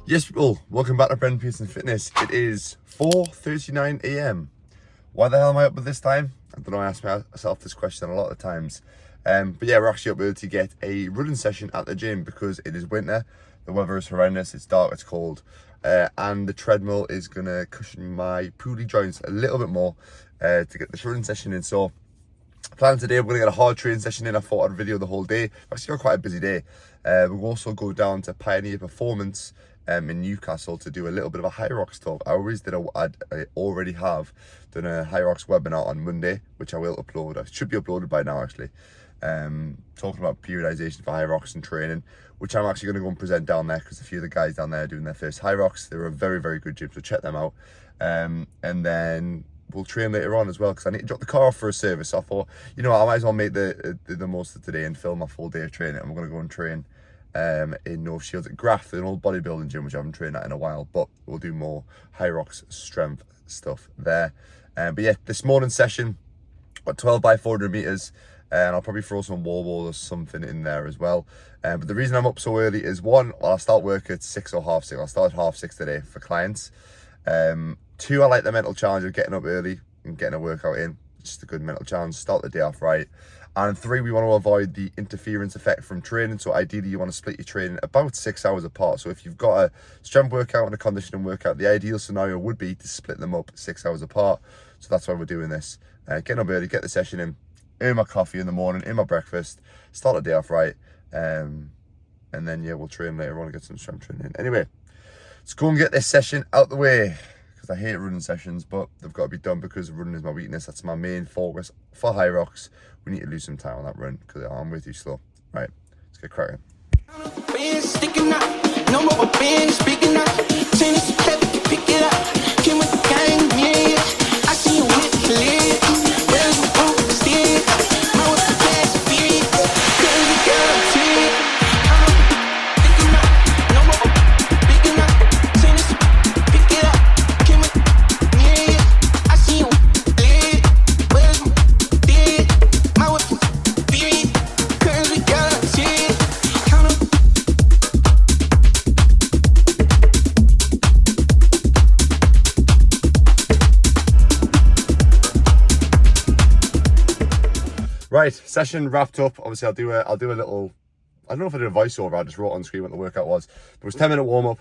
Yes, people, welcome back to Brendan Pearson Fitness. It is 4:39 a.m. Why the hell am I up at this time? I don't know, I ask myself this question a lot of times. But yeah, we're actually up early to get a running session at the gym because it is winter, the weather is horrendous, it's dark, it's cold, and the treadmill is going to cushion my poodly joints a little bit more to get this running session in. So plan today, we're going to get a hard training session in. I thought I'd video the whole day. I've actually got quite a busy day. We'll also go down to Pioneer Performance in Newcastle to do a little bit of a Hyrox talk. I already have done a Hyrox webinar on Monday, which I will upload. It should be uploaded by now, actually. Talking about periodization for Hyrox and training, which I'm actually going to go and present down there because a few of the guys down there are doing their first Hyrox. They're a very, very good gym, so check them out. And then we'll train later on as well because I need to drop the car off for a service. So I thought, you know, I might as well make the most of today and film my full day of training. I'm going to go and train in North Shields at Graft, an old bodybuilding gym which I haven't trained at in a while, but we'll do more Hyrox strength stuff there. But yeah, this morning session, got 12 by 400 meters, and I'll probably throw some wall ball or something in there as well. But the reason I'm up so early is one, I'll start work at 6 or half 6. I'll start at half 6 today for clients. Two, I like the mental challenge of getting up early and getting a workout in. It's just a good mental challenge, start the day off right. And three, we want to avoid the interference effect from training. So ideally you want to split your training about 6 hours apart. So if you've got a strength workout and a conditioning workout, the ideal scenario would be to split them up 6 hours apart. So that's why we're doing this. Getting up early, get the session in my coffee in the morning, in my breakfast, start the day off right. And then yeah, we'll train later on and get some strength training in. Anyway, let's go and get this session out the way. I hate running sessions, but they've got to be done because running is my weakness. That's my main focus for Hyrox. We need to lose some time on that run because I'm way too slow. Right, let's get cracking. Right, session wrapped up. Obviously, I'll do a little. I don't know if I did a voiceover. I just wrote on screen what the workout was. It was 10-minute warm up,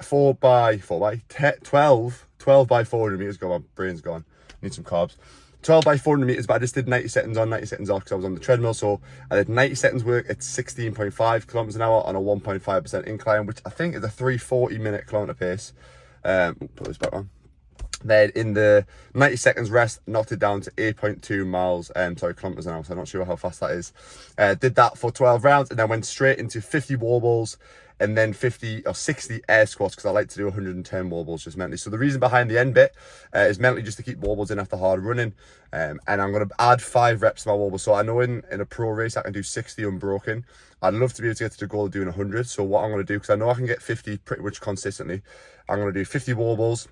12 by 400 meters. Go, my brain's gone. Need some carbs. 12 by 400 meters, but I just did 90 seconds on, 90 seconds off because I was on the treadmill. So I did 90 seconds work at 16.5 kilometers an hour on a 1.5% incline, which I think is a 3:40 kilometer pace. Put this back on. Then in the 90 seconds rest, knocked it down to 8.2 kilometers an hour. So I'm not sure how fast that is. Did that for 12 rounds and then went straight into 50 wall balls and then 50 or 60 air squats because I like to do 110 wall balls just mentally. So the reason behind the end bit is mentally just to keep wall balls in after hard running. And I'm going to add 5 reps to my wall balls. So I know in a pro race I can do 60 unbroken. I'd love to be able to get to the goal of doing 100. So what I'm going to do, because I know I can get 50 pretty much consistently, I'm going to do 50 wall balls.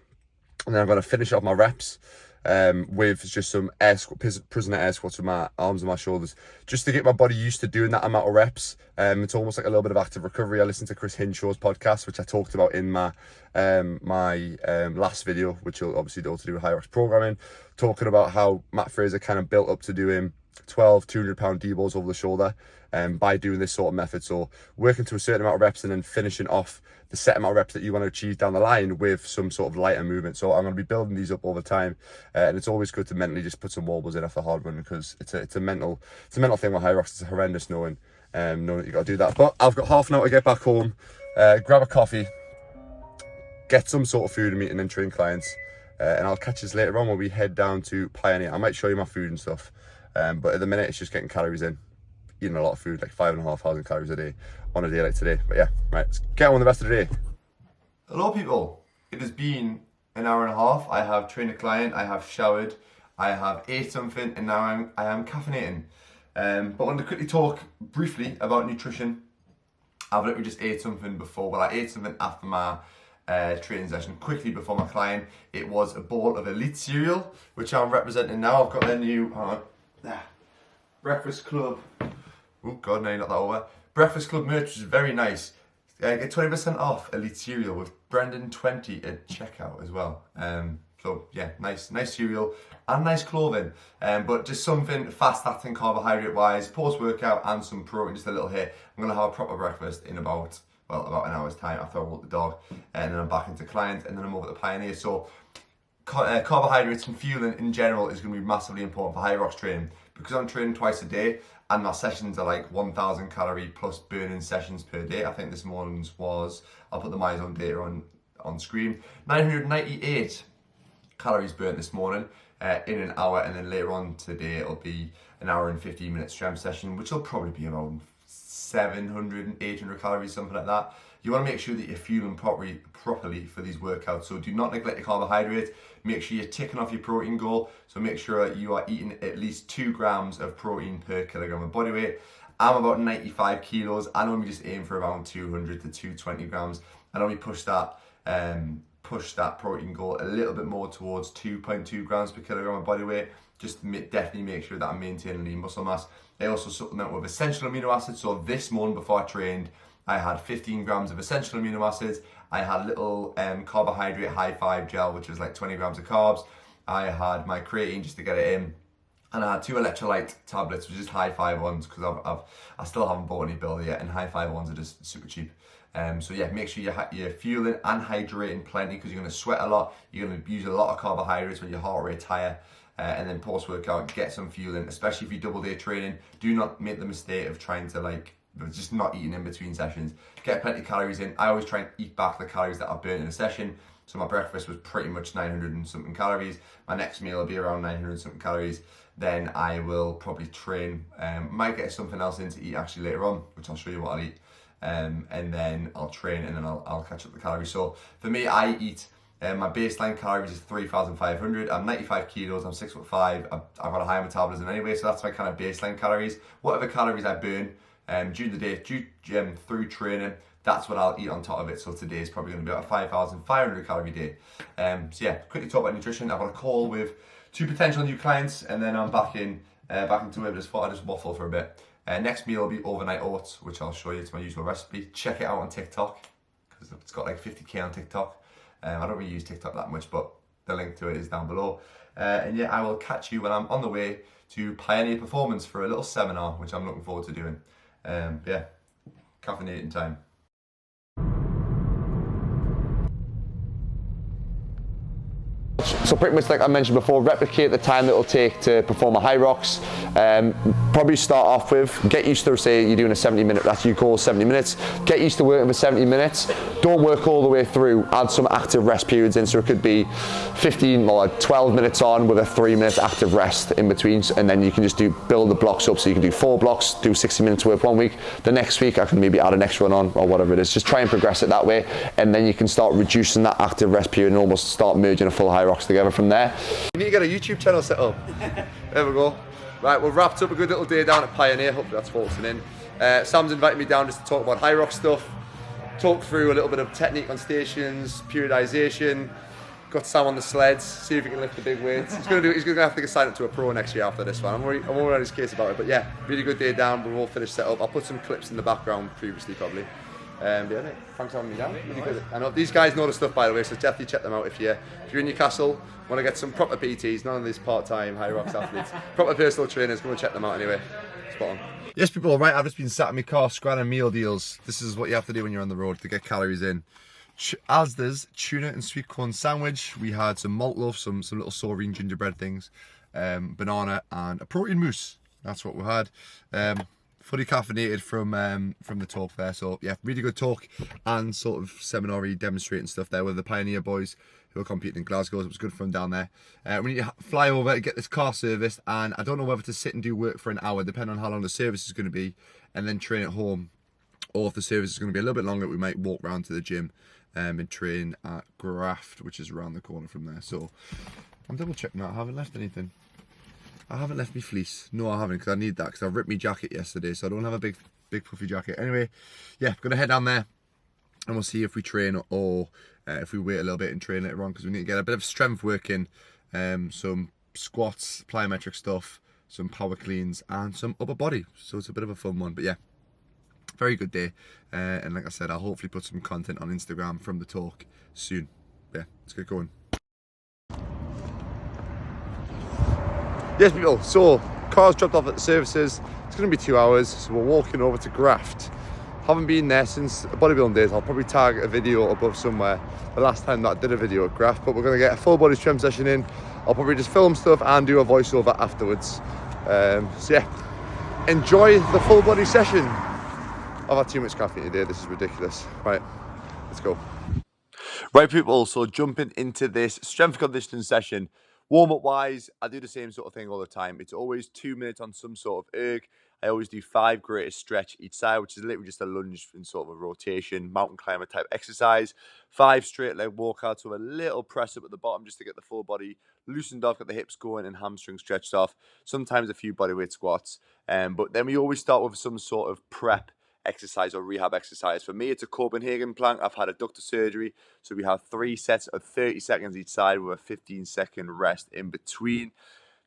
And then I'm going to finish off my reps with just some prisoner air squats with my arms and my shoulders, just to get my body used to doing that amount of reps. It's almost like a little bit of active recovery. I listened to Chris Hinshaw's podcast, which I talked about in my last video, which will obviously all to do with Hyrox programming, talking about how Matt Fraser kind of built up to doing 12 200-pound D-balls over the shoulder by doing this sort of method. So working to a certain amount of reps and then finishing off the set amount of reps that you want to achieve down the line with some sort of lighter movement. So I'm going to be building these up over time, and it's always good to mentally just put some wall balls in after hard run because it's a mental thing with Hyrox. It's horrendous knowing that you got to do that. But I've got half an hour to get back home, grab a coffee, get some sort of food and meet, and then train clients. And I'll catch us later on when we head down to Pioneer. I might show you my food and stuff, but at the minute it's just getting calories in. Eating a lot of food, like 5,500 calories a day on a day like today. But yeah, right, let's get on with the rest of the day. Hello people, it has been an hour and a half. I have trained a client, I have showered, I have ate something, and now I am caffeinating. But I want to quickly talk briefly about nutrition. I've literally just ate something before. Well, I ate something after my training session, quickly before my client. It was a bowl of Elite cereal, which I'm representing now. I've got their new Breakfast Club. Oh God, no, not that over. Breakfast Club merch is very nice. get 20% off Elite cereal with Brendan20 at checkout as well. So yeah, nice cereal and nice clothing. But just something fast-acting carbohydrate wise, post-workout, and some protein, just a little hit. I'm gonna have a proper breakfast in about an hour's time after I walk the dog, and then I'm back into client, and then I'm over to Pioneer. So carbohydrates and fueling in general is going to be massively important for Hyrox training, because I'm training twice a day and my sessions are like 1,000 calorie plus burning sessions per day. I think this morning's was, I'll put the MyZone data on screen, 998 calories burnt this morning in an hour, and then later on today it'll be an hour and 15 minute strength session, which will probably be around 700 and 800 calories, something like that. You want to make sure that you're fueling properly for these workouts. So do not neglect your carbohydrates. Make sure you're ticking off your protein goal. So make sure you are eating at least 2 grams of protein per kilogram of body weight. I'm about 95 kilos. I normally just aim for around 200 to 220 grams. I normally push that protein goal a little bit more towards 2.2 grams per kilogram of body weight. Just definitely make sure that I'm maintaining lean muscle mass. I also supplement with essential amino acids. So this morning before I trained, I had 15 grams of essential amino acids. I had little carbohydrate high five gel, which was like 20 grams of carbs. I had my creatine just to get it in. And I had 2 electrolyte tablets, which is high five ones, because I still haven't bought any builder yet, and high five ones are just super cheap. So yeah, make sure you're fueling and hydrating plenty, because you're going to sweat a lot. You're going to use a lot of carbohydrates when your heart rate's higher. And then post-workout, get some fueling, especially if you double day training. Do not make the mistake of trying to just not eating in between sessions. Get plenty of calories in. I always try and eat back the calories that I've burnt in a session. So my breakfast was pretty much 900 and something calories. My next meal will be around 900 and something calories. Then I will probably train. Might get something else in to eat actually later on, which I'll show you what I'll eat. And then I'll train, and then I'll catch up the calories. So for me, I eat, my baseline calories is 3,500. I'm 95 kilos, I'm 6'5". I've got a high metabolism anyway, so that's my kind of baseline calories. Whatever calories I burn during the day, through training, that's what I'll eat on top of it. So today is probably going to be about a 5,500 calorie day. So yeah, quickly talk about nutrition. I've got a call with 2 potential new clients, and then I'm back into it. Just thought I'd just waffle for a bit. Next meal will be overnight oats, which I'll show you. It's my usual recipe. Check it out on TikTok, because it's got like 50k on TikTok. I don't really use TikTok that much, but the link to it is down below. And yeah, I will catch you when I'm on the way to Pioneer Performance for a little seminar, which I'm looking forward to doing. Yeah, caffeinating time. So pretty much like I mentioned before, replicate the time that it'll take to perform a Hyrox. Probably start off with, get used to, say you're doing a 70-minute, that's your goal, 70 minutes. Get used to working for 70 minutes. Don't work all the way through. Add some active rest periods in, so it could be 15 or 12 minutes on with a 3 minutes active rest in between, and then you can just build the blocks up. So you can do 4 blocks, do 60 minutes work one week. The next week I can maybe add an extra one on, or whatever it is. Just try and progress it that way, and then you can start reducing that active rest period and almost start merging a full Hyrox together from there. You need to get a YouTube channel set up. There we go. Right, we've wrapped up a good little day down at Pioneer. Hopefully that's focusing in. Sam's invited me down just to talk about Hyrox stuff, talk through a little bit of technique on stations, periodization. Got Sam on the sleds, see if he can lift the big weights. He's gonna have to get signed up to a pro next year after this one. I'm already on his case about it, but yeah, really good day down. We're all finished set up. I'll put some clips in the background previously probably. Yeah, mate, thanks for having me down. Really good. I know these guys know the stuff, by the way, so definitely check them out if you're in Newcastle, want to get some proper PTs, none of these part-time Hyrox athletes, proper personal trainers. Go and check them out anyway. Spot on. Yes, people, right, I've just been sat in my car scanning meal deals. This is what you have to do when you're on the road to get calories in. Asda's tuna and sweet corn sandwich. We had some malt loaf, some little saurine gingerbread things, banana, and a protein mousse. That's what we had. Fully caffeinated from the talk there. So yeah, really good talk and sort of seminar-y demonstrating stuff there with the Pioneer boys who are competing in Glasgow. It was good fun down there. We need to fly over to get this car serviced, and I don't know whether to sit and do work for an hour, depending on how long the service is going to be, and then train at home, or if the service is going to be a little bit longer, we might walk round to the gym and train at Graft, which is around the corner from there. So I'm double checking that. I haven't left anything. I haven't left me fleece. No, I haven't, because I need that, because I ripped my jacket yesterday, so I don't have a big puffy jacket. Anyway, yeah, gonna head down there, and we'll see if we train or if we wait a little bit and train later on, because we need to get a bit of strength work in, some squats, plyometric stuff, some power cleans, and some upper body. So it's a bit of a fun one, but yeah, Very good day. And like I said, I'll hopefully put some content on Instagram from the talk soon. Yeah, let's get going. Yes, people, so car's dropped off at the services. It's going to be 2 hours, so we're walking over to Graft. Haven't been there since the bodybuilding days. I'll probably tag a video above somewhere the last time that I did a video at Graft, but we're going to get a full body strength session in. I'll probably just film stuff and do a voiceover afterwards. So yeah, enjoy the full body session. I've had too much caffeine today, this is ridiculous. Right, let's go. Right, people, so jumping into this strength conditioning session. Warm-up wise, I do the same sort of thing all the time. It's always 2 minutes on some sort of erg. I always do 5 greatest stretch each side, which is literally just a lunge in sort of a rotation, mountain climber type exercise. 5 straight leg walkouts with a little press up at the bottom just to get the full body loosened off, get the hips going and hamstrings stretched off. Sometimes a few bodyweight squats. But then we always start with some sort of prep exercise or rehab exercise. For me, it's a Copenhagen plank. I've had adductor surgery, so we have 3 sets of 30 seconds each side with a 15-second rest in between.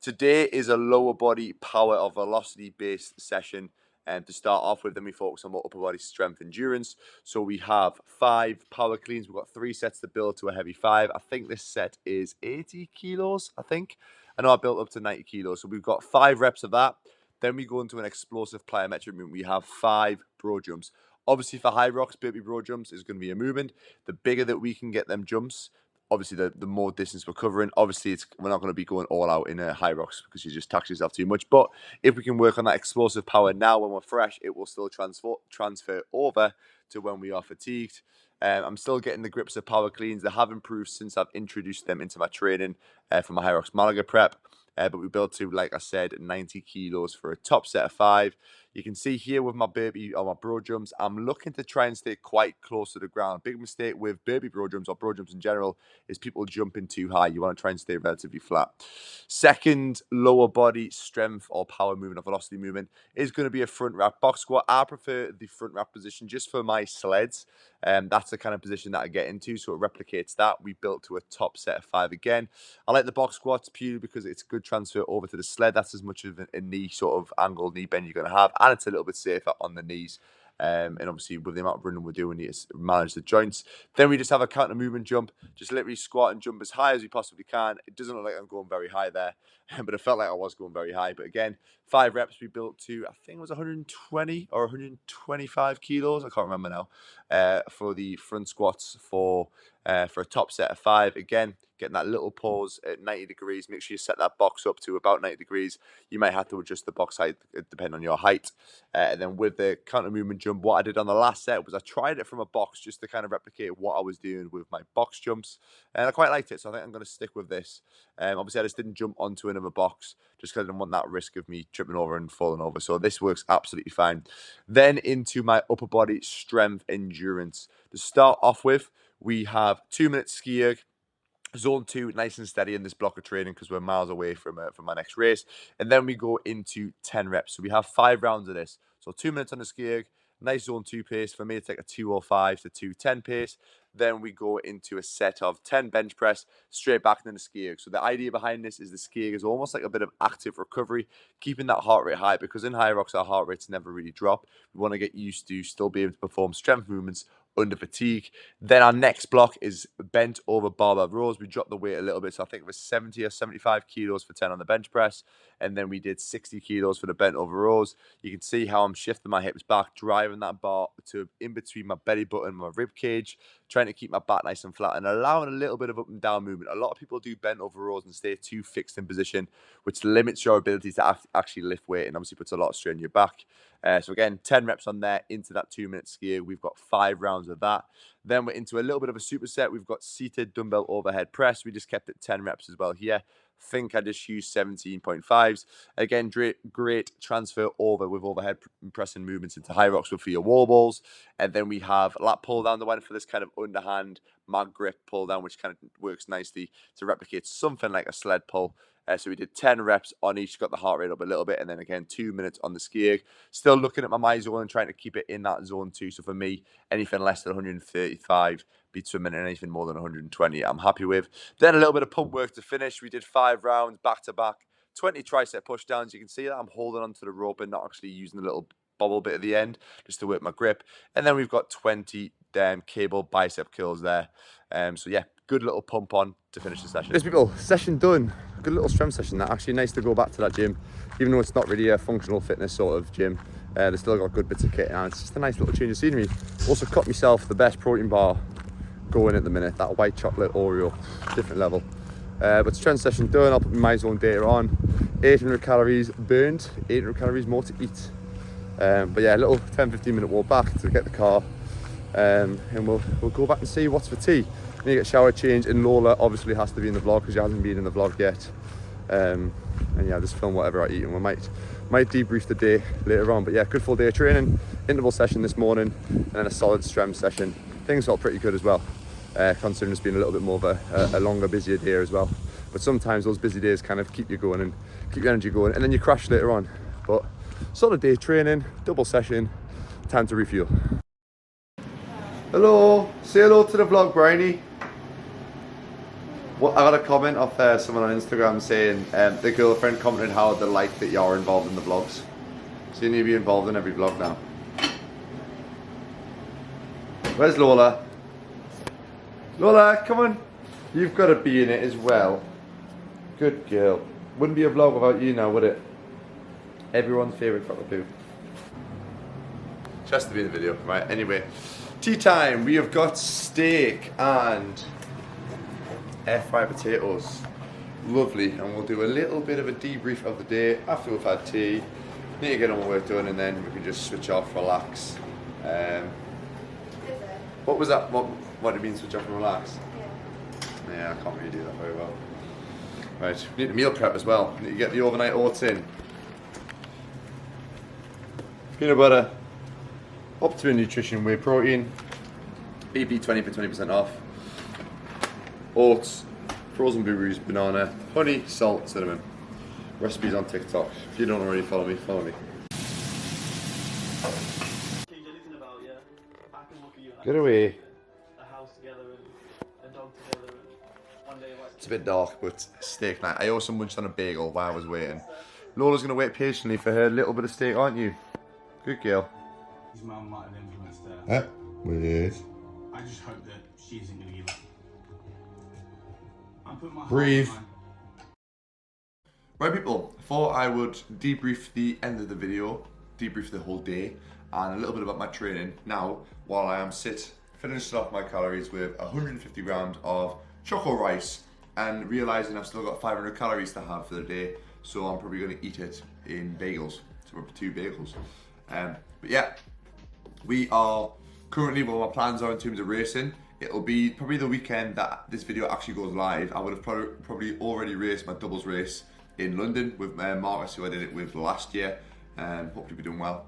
Today is a lower body power or velocity based session. And to start off with, then we focus on more upper body strength endurance. So we have 5 power cleans. We've got 3 sets to build to a heavy 5. I think this set is 80 kilos, I think. I know I built up to 90 kilos. So we've got 5 reps of that. Then we go into an explosive plyometric movement. We have 5 bro jumps. Obviously for Hyrox, burpee bro jumps is going to be a movement. The bigger that we can get them jumps, obviously the more distance we're covering. Obviously we're not going to be going all out in a Hyrox because you just tax yourself too much. But if we can work on that explosive power now when we're fresh, it will still transfer over to when we are fatigued. I'm still getting the grips of power cleans. They have improved since I've introduced them into my training for my Hyrox Malaga prep. But we built to, like I said, 90 kilos for a top set of 5. You can see here with my burpee or my bro jumps, I'm looking to try and stay quite close to the ground. Big mistake with burpee bro jumps or bro jumps in general is people jumping too high. You want to try and stay relatively flat. Second lower body strength or power movement or velocity movement is going to be a front rack box squat. I prefer the front rack position just for my sleds. That's the kind of position that I get into, so it replicates that. We built to a top set of 5 again. I like the box squats purely because it's good transfer over to the sled. That's as much of a knee sort of angle, knee bend you're going to have, and it's a little bit safer on the knees. And obviously with the amount of running we're doing, we need to manage the joints. Then we just have a counter movement jump, just literally squat and jump as high as we possibly can. It doesn't look like I'm going very high there, but it felt like I was going very high. But again, 5 reps we built to, I think it was 120 or 125 kilos. I can't remember now, for the front squats for a top set of 5. Again, getting that little pause at 90 degrees. Make sure you set that box up to about 90 degrees. You might have to adjust the box height depending on your height. And then with the counter movement jump, what I did on the last set was I tried it from a box just to kind of replicate what I was doing with my box jumps. And I quite liked it, so I think I'm going to stick with this. Obviously, I just didn't jump onto another box just because I didn't want that risk of me tripping over and falling over. So this works absolutely fine. Then into my upper body strength endurance. To start off with, we have 2 minutes ski erg. Zone 2, nice and steady in this block of training because we're miles away from my next race. And then we go into 10 reps. So we have 5 rounds of this. So 2 minutes on the ski erg, nice zone 2 pace. For me, it's like a 2:05 to 2:10 pace. Then we go into a set of 10 bench press, straight back into the ski erg. So the idea behind this is the ski erg is almost like a bit of active recovery, keeping that heart rate high because in Hyrox, our heart rates never really drop. We want to get used to still be able to perform strength movements under fatigue. Then our next block is bent over barbell rows. We dropped the weight a little bit, so I think it was 70 or 75 kilos for 10 on the bench press, and then we did 60 kilos for the bent over rows. You can see how I'm shifting my hips back, driving that bar to in between my belly button and my rib cage, trying to keep my back nice and flat and allowing a little bit of up and down movement. A lot of people do bent over rows and stay too fixed in position, which limits your ability to actually lift weight and obviously puts a lot of strain on your back. So again, 10 reps on there into that 2 minute ski erg. We've got 5 rounds of that. Then we're into a little bit of a superset. We've got seated dumbbell overhead press. We just kept it 10 reps as well here. Think I just used 17.5s. Again, great transfer over with overhead pressing movements into Hyrox for your wall balls. And then we have lat pull down the one for this kind of underhand mag grip pull down, which kind of works nicely to replicate something like a sled pull. So we did 10 reps on each, got the heart rate up a little bit, and then again 2 minutes on the ski erg. Still looking at my zone and trying to keep it in that zone 2. So for me, anything less than 135 beats a minute, and anything more than 120 I'm happy with. Then a little bit of pump work to finish. We did 5 rounds back to back, 20 tricep push downs. You can see that I'm holding onto the rope and not actually using the little bobble bit at the end just to work my grip. And then we've got 20 cable bicep curls there. So yeah, good little pump on to finish the session. Yes, people, session done. Good little strength session. That actually nice to go back to that gym, even though it's not really a functional fitness sort of gym. They still got good bits of kit, and it's just a nice little change of scenery. Also cut myself the best protein bar going at the minute, that white chocolate Oreo, different level. But strength session done. I'll put my zone data on. 800 calories burned, 800 calories more to eat. But yeah, a little 10-15 minute walk back to get the car, and we'll go back and see what's for tea. I need to get shower change, and Lola obviously has to be in the vlog because she hasn't been in the vlog yet. And yeah, just film whatever I eat, and we might debrief the day later on. But yeah, good full day of training, interval session this morning, and then a solid strength session. Things felt pretty good as well, considering it's been a little bit more of a longer, busier day as well. But sometimes those busy days kind of keep you going and keep your energy going, and then you crash later on. But solid day training, double session, time to refuel. Hello, say hello to the vlog, Bryony. Well, I got a comment off someone on Instagram saying the girlfriend commented how they like that you're involved in the vlogs. So you need to be involved in every vlog now. Where's Lola? Lola, come on. You've got to be in it as well. Good girl. Wouldn't be a vlog without you now, would it? Everyone's favourite cockapoo. Just to be in the video. Right, anyway. Tea time. We have got steak and air fried potatoes. Lovely. And we'll do a little bit of a debrief of the day after we've had tea. Need to get all my work done, and then we can just switch off, relax. What was that? What do you mean switch off and relax? Yeah, I can't really do that very well. Right, we need to meal prep as well. We need to get the overnight oats in. Peanut butter, Optimum Nutrition Whey Protein, BP20 for 20% off. Oats, frozen blueberries, banana, honey, salt, cinnamon. Recipes on TikTok. If you don't already follow me, follow me. Get away. A house together and a dog together and one day it's a bit dark, but steak night. I also munched on a bagel while I was waiting. Lola's gonna wait patiently for her little bit of steak, aren't you? Good girl. His mum might have influenced her. Yes. I just hope that she isn't gonna give up. I'm putting my breathe. Right, people, thought I would debrief the end of the video, debrief the whole day, and a little bit about my training. Now, while I am finishing off my calories with 150 grams of choco rice, and realizing I've still got 500 calories to have for the day, so I'm probably going to eat it in bagels, so we're 2 bagels. But yeah, we are currently, what my plans are in terms of racing. It'll be probably the weekend that this video actually goes live. I would have probably already raced my doubles race in London with Marcus, who I did it with last year. Hopefully we're doing well.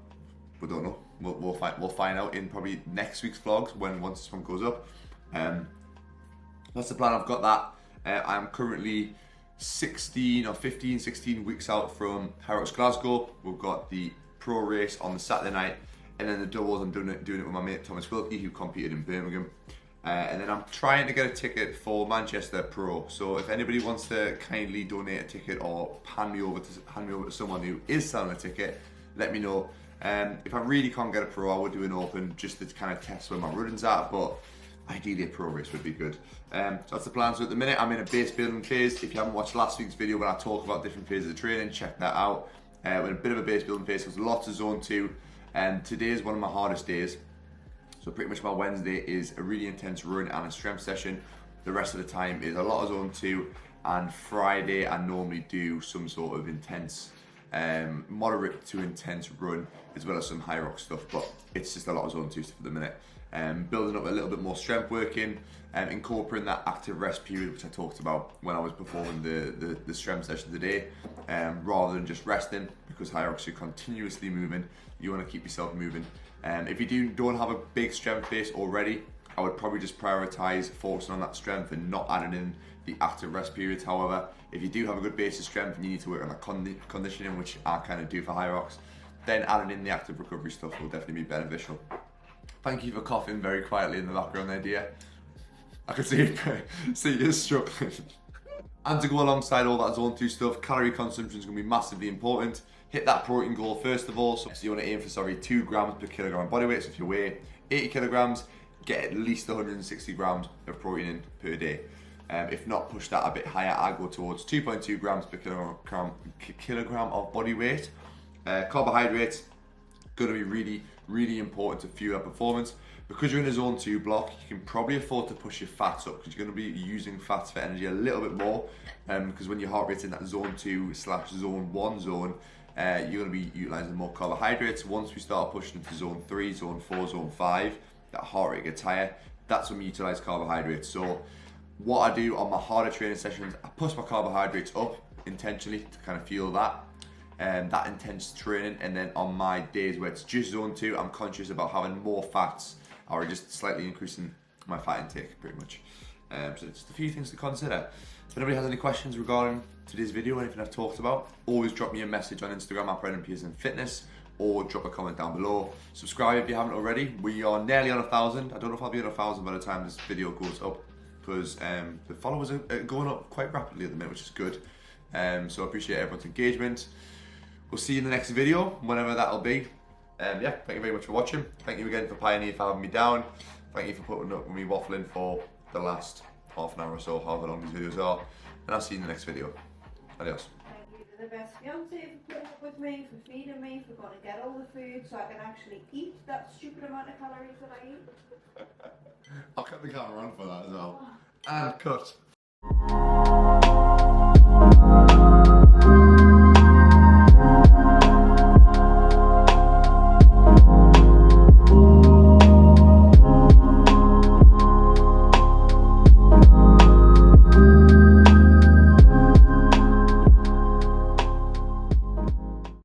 We don't know. We'll find out in probably next week's vlogs once this one goes up. That's the plan. I've got that. I'm currently 16 weeks out from Hyrox Glasgow. We've got the pro race on the Saturday night, and then the doubles I'm doing it with my mate Thomas Wilkie, who competed in Birmingham. And then I'm trying to get a ticket for Manchester Pro. So if anybody wants to kindly donate a ticket or hand me over to someone who is selling a ticket, let me know. If I really can't get a pro, I would do an open just to kind of test where my running's at, but ideally a pro race would be good. So that's the plan. So at the minute I'm in a base building phase. If you haven't watched last week's video when I talk about different phases of training, check that out. We're in a bit of a base building phase, there's lots of zone 2, and today is one of my hardest days. So pretty much my Wednesday is a really intense run and a strength session. The rest of the time is a lot of zone 2, and Friday I normally do some sort of intense, moderate to intense run, as well as some Hyrox stuff, but it's just a lot of zone 2 stuff at the minute. Building up a little bit more strength working, incorporating that active rest period which I talked about when I was performing the strength session today, rather than just resting, because Hyrox, you're continuously moving, you want to keep yourself moving. If you don't have a big strength base already, I would probably just prioritize focusing on that strength and not adding in the active rest periods. However, if you do have a good base of strength and you need to work on that conditioning, which I kind of do for Hyrox, then adding in the active recovery stuff will definitely be beneficial. Thank you for coughing very quietly in the background there, dear. I can see you struggling. And to go alongside all that zone 2 stuff, calorie consumption is going to be massively important. Hit that protein goal first of all. So you want to aim for 2 grams per kilogram body weight. So if you weigh 80 kilograms, get at least 160 grams of protein in per day. If not, push that a bit higher. I go towards 2.2 grams per kilogram of body weight. Carbohydrates, going to be really, really important to fuel our performance. Because you're in a zone 2 block, you can probably afford to push your fats up because you're going to be using fats for energy a little bit more. Because when your heart rate's in that zone 2/zone 1 zone, you're going to be utilising more carbohydrates. Once we start pushing into zone 3, zone 4, zone 5, that heart rate gets higher. That's when we utilise carbohydrates. So what I do on my harder training sessions, I push my carbohydrates up intentionally to kind of fuel that. That intense training, and then on my days where it's just zone 2, I'm conscious about having more fats or just slightly increasing my fat intake pretty much. So just a few things to consider. If anybody has any questions regarding today's video, anything I've talked about, always drop me a message on Instagram at Brendan Pearson Fitness, or drop a comment down below. Subscribe if you haven't already. We are nearly on 1,000. I don't know if I'll be on 1,000 by the time this video goes up, because the followers are going up quite rapidly at the minute, which is good. So I appreciate everyone's engagement. We'll see you in the next video, whenever that'll be. Yeah, thank you very much for watching. Thank you again for Pioneer for having me down. Thank you for putting up with me waffling for the last half an hour or so, however long these videos are. And I'll see you in the next video. Adios. Thank you to the best fiance for putting up with me, for feeding me, for going to get all the food so I can actually eat that stupid amount of calories that I eat. I'll cut the camera on for that as well. And cut.